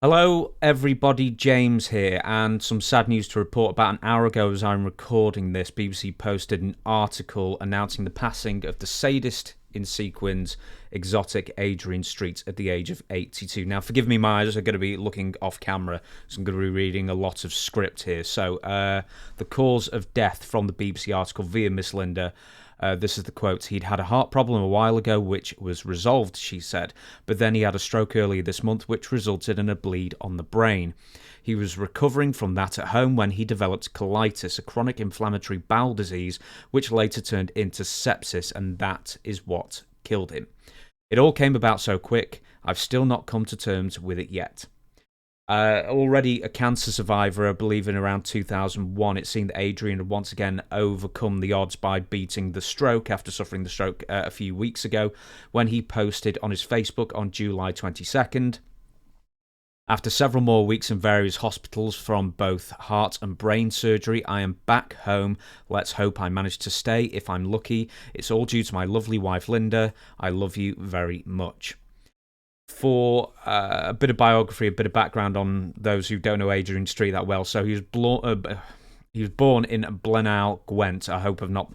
Hello, everybody. James here, and some sad news to report. About an hour ago, as I'm recording this, BBC posted an article announcing the passing of the sadist in sequins, exotic Adrian Street at the age of 82. Now, forgive me, my eyes are going to be looking off camera, so I'm going to be reading a lot of script here. So, the cause of death from the BBC article via Miss Linda. This is the quote. He'd had a heart problem a while ago, which was resolved, she said, but then he had a stroke earlier this month, which resulted in a bleed on the brain. He was recovering from that at home when he developed colitis, a chronic inflammatory bowel disease, which later turned into sepsis, and that is what killed him. It all came about so quick, I've still not come to terms with it yet. Already a cancer survivor, I believe in around 2001, it seemed that Adrian had once again overcome the odds by beating the stroke after suffering the stroke a few weeks ago, when he posted on his Facebook on July 22nd. After several more weeks in various hospitals from both heart and brain surgery, I am back home. Let's hope I manage to stay if I'm lucky. It's all due to my lovely wife Linda. I love you very much. For a bit of biography, a bit of background on those who don't know Adrian Street that well. So he was born in Blaenau, Gwent. I hope I've not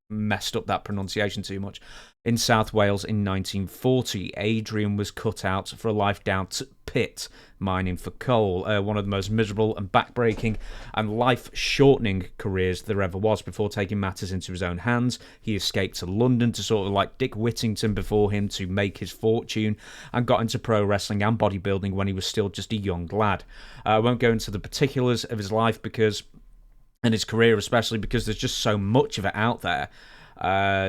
messed up that pronunciation too much. In South Wales in 1940, Adrian was cut out for a life down to pit mining for coal, one of the most miserable and backbreaking and life-shortening careers there ever was. Before taking matters into his own hands, he escaped to London to sort of like Dick Whittington before him to make his fortune, and got into pro wrestling and bodybuilding when he was still just a young lad. I won't go into the particulars of his life and his career especially, because there's just so much of it out there.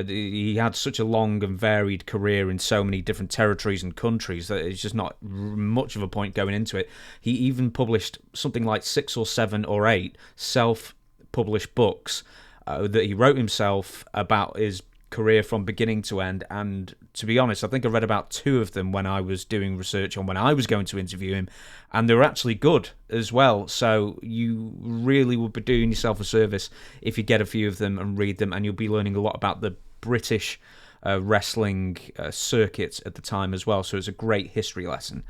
He had such a long and varied career in so many different territories and countries that it's just not much of a point going into it. He even published something like 6 or 7 or 8 self-published books that he wrote himself about his career from beginning to end, and to be honest, I think I read about 2 of them when I was doing research on when I was going to interview him, and they were actually good as well. So you really would be doing yourself a service if you get a few of them and read them, and you'll be learning a lot about the British wrestling circuit at the time as well. So it's a great history lesson.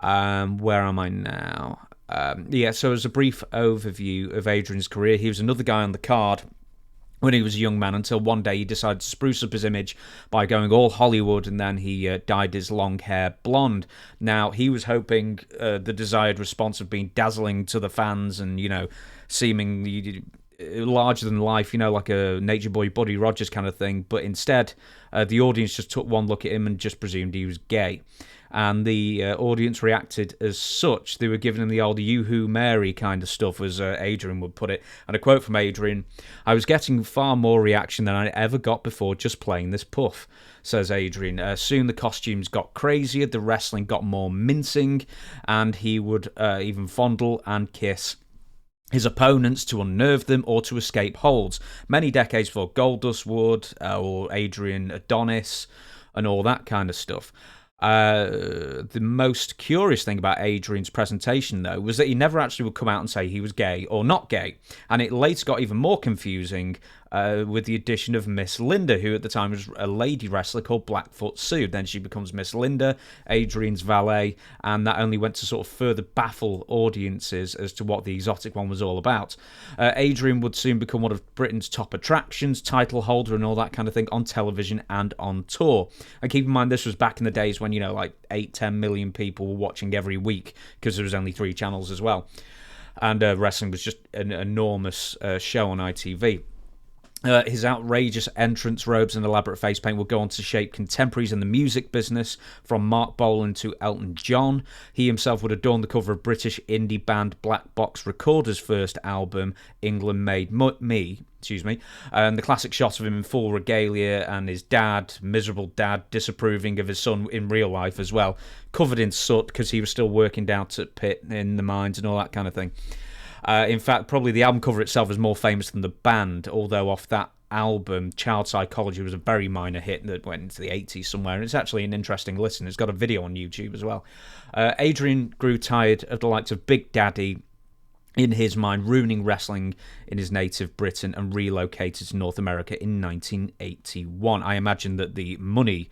Where am I now? So as a brief overview of Adrian's career, he was another guy on the card when he was a young man, until one day he decided to spruce up his image by going all Hollywood, and then he dyed his long hair blonde. Now, he was hoping the desired response of being dazzling to the fans and, seeming larger than life, like a Nature Boy Buddy Rogers kind of thing, but instead, the audience just took one look at him and just presumed he was gay. And the audience reacted as such. They were giving him the old "you-hoo Mary" kind of stuff, as Adrian would put it. And a quote from Adrian: "I was getting far more reaction than I ever got before just playing this puff," says Adrian. Soon the costumes got crazier, the wrestling got more mincing, and he would even fondle and kiss his opponents to unnerve them or to escape holds. Many decades before Goldust would, or Adrian Adonis, and all that kind of stuff. The most curious thing about Adrian's presentation, though, was that he never actually would come out and say he was gay or not gay. And it later got even more confusing with the addition of Miss Linda, who at the time was a lady wrestler called Blackfoot Sue. Then she becomes Miss Linda, Adrian's valet, and that only went to sort of further baffle audiences as to what the exotic one was all about. Adrian would soon become one of Britain's top attractions, title holder and all that kind of thing, on television and on tour. And keep in mind, this was back in the days when, 8-10 million people were watching every week, because there was only 3 channels as well. And wrestling was just an enormous show on ITV. His outrageous entrance robes and elaborate face paint would go on to shape contemporaries in the music business, from Mark Bolan to Elton John. He himself would adorn the cover of British indie band Black Box Recorder's first album, England Made Me, and the classic shot of him in full regalia and his dad, miserable dad, disapproving of his son in real life as well, covered in soot because he was still working down to pit in the mines and all that kind of thing. In fact, probably the album cover itself is more famous than the band, although off that album, Child Psychology was a very minor hit that went into the 80s somewhere, and it's actually an interesting listen. It's got a video on YouTube as well. Adrian grew tired of the likes of Big Daddy, in his mind, ruining wrestling in his native Britain, and relocated to North America in 1981. I imagine that the money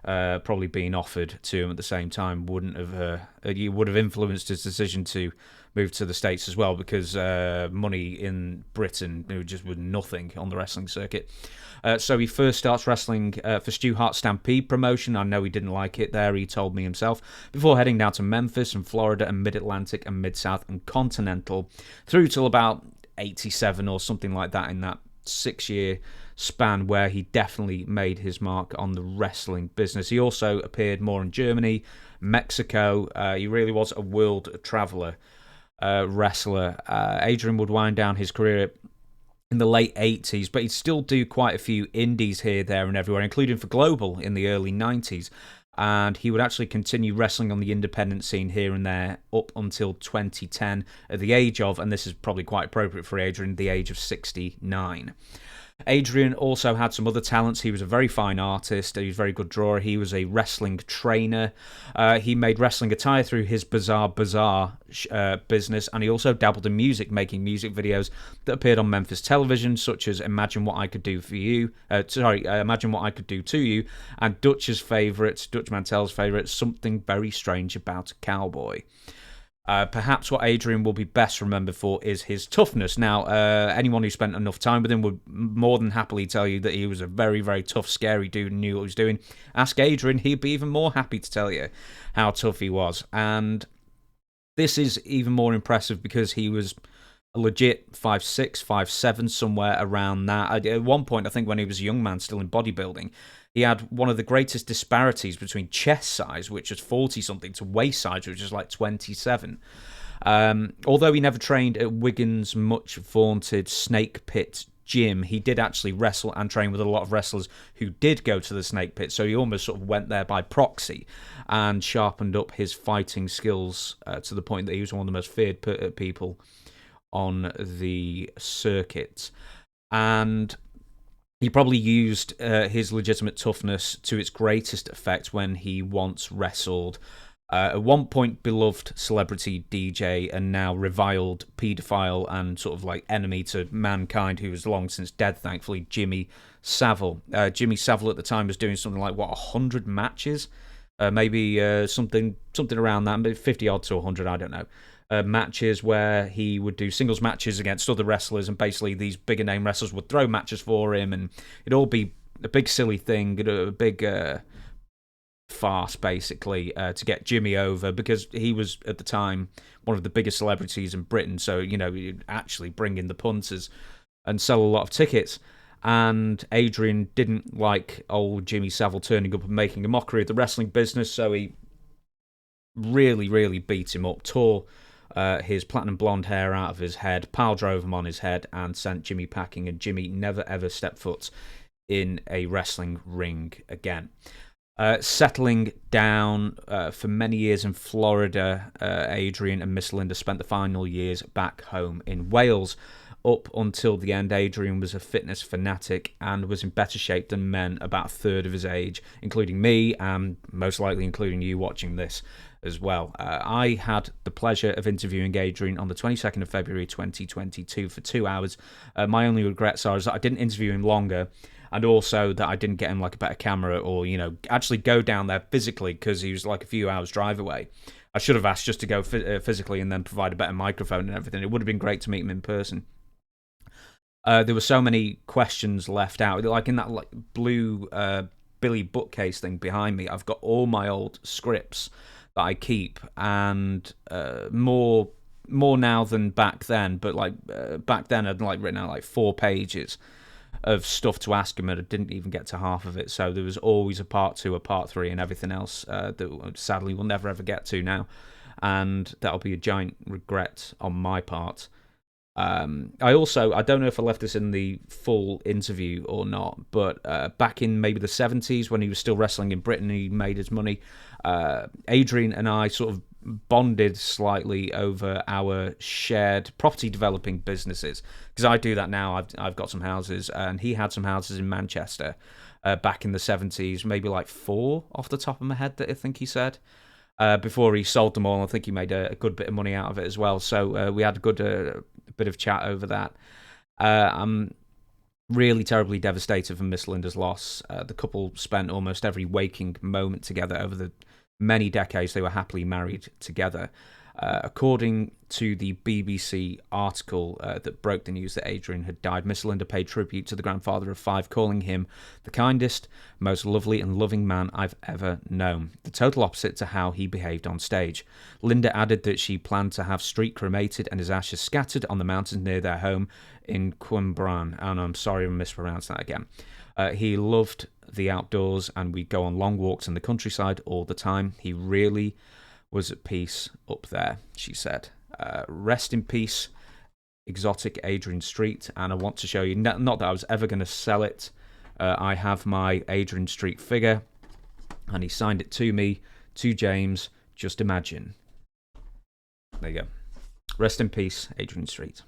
probably being offered to him at the same time wouldn't have you would have influenced his decision to move to the States as well, because money in Britain just was nothing on the wrestling circuit. So he first starts wrestling for Stu Hart's Stampede promotion. I know he didn't like it there, he told me himself, before heading down to Memphis and Florida and Mid-Atlantic and Mid-South and Continental through till about 87 or something like that, in that 6-year span where he definitely made his mark on the wrestling business. He also appeared more in Germany, Mexico. He really was a world traveller wrestler. Adrian would wind down his career in the late 80s, but he'd still do quite a few indies here, there and everywhere, including for Global in the early 90s. And he would actually continue wrestling on the independent scene here and there up until 2010 at the age of, and this is probably quite appropriate for Adrian, the age of 69. Adrian also had some other talents. He was a very fine artist. He was a very good drawer. He was a wrestling trainer. He made wrestling attire through his Bazaar business, and he also dabbled in music, making music videos that appeared on Memphis television, such as Imagine What I Could Do for You. Imagine What I Could Do to You, and Dutch Mantel's favourite, Something Very Strange About a Cowboy. Perhaps what Adrian will be best remembered for is his toughness. Now, anyone who spent enough time with him would more than happily tell you that he was a very, very tough, scary dude and knew what he was doing. Ask Adrian, he'd be even more happy to tell you how tough he was. And this is even more impressive because he was a legit 5'6", 5'7", somewhere around that. At one point, I think when he was a young man still in bodybuilding, he had one of the greatest disparities between chest size, which was 40-something, to waist size, which was like 27. Although he never trained at Wigan's much-vaunted Snake Pit gym, he did actually wrestle and train with a lot of wrestlers who did go to the Snake Pit, so he almost sort of went there by proxy and sharpened up his fighting skills to the point that he was one of the most feared people on the circuit. And he probably used his legitimate toughness to its greatest effect when he once wrestled at one point beloved celebrity DJ and now reviled paedophile and sort of like enemy to mankind, who was long since dead, thankfully, Jimmy Savile. Jimmy Savile at the time was doing something like, 100 matches? Maybe something around that, maybe 50 odd to 100, I don't know. Matches where he would do singles matches against other wrestlers, and basically these bigger name wrestlers would throw matches for him, and it'd all be a big silly thing, a big farce basically to get Jimmy over, because he was at the time one of the biggest celebrities in Britain, so you'd actually bring in the punters and sell a lot of tickets. And Adrian didn't like old Jimmy Savile turning up and making a mockery of the wrestling business, so he really, really beat him up, tore his platinum blonde hair out of his head, pile drove him on his head, and sent Jimmy packing, and Jimmy never ever stepped foot in a wrestling ring again. Settling down for many years in Florida, Adrian and Miss Linda spent the final years back home in Wales. Up until the end, Adrian was a fitness fanatic and was in better shape than men about a third of his age, including me, and most likely including you watching this as well. I had the pleasure of interviewing Adrian on the 22nd of February 2022 for 2 hours. My only regrets are that I didn't interview him longer, and also that I didn't get him like a better camera, or actually go down there physically, because he was like a few hours drive away. I should have asked just to go physically and then provide a better microphone and everything. It would have been great to meet him in person. There were so many questions left out, like in that blue Billy bookcase thing behind me. I've got all my old scripts that I keep, and more now than back then. But back then I'd written out 4 pages of stuff to ask him, and I didn't even get to half of it. So there was always a part 2, a part 3, and everything else that sadly we'll never ever get to now, and that'll be a giant regret on my part. I don't know if I left this in the full interview or not, but back in maybe the 70s, when he was still wrestling in Britain, he made his money. Adrian and I sort of bonded slightly over our shared property developing businesses, because I do that now. I've got some houses, and he had some houses in Manchester back in the 70s, maybe 4 off the top of my head that I think he said. Before he sold them all, I think he made a good bit of money out of it as well. So we had a good bit of chat over that. Really terribly devastated from Miss Linda's loss. The couple spent almost every waking moment together over the many decades they were happily married together. According to the BBC article that broke the news that Adrian had died, Miss Linda paid tribute to the grandfather of five, calling him the kindest, most lovely and loving man I've ever known. The total opposite to how he behaved on stage. Linda added that she planned to have Street cremated and his ashes scattered on the mountains near their home in Qumbran. And I'm sorry I mispronounced that again. He loved the outdoors and we'd go on long walks in the countryside all the time. He really was at peace up there, she said. Rest in peace, exotic Adrian Street. And I want to show you, not that I was ever going to sell it, I have my Adrian Street figure, and he signed it to me, to James. Just imagine. There you go. Rest in peace, Adrian Street.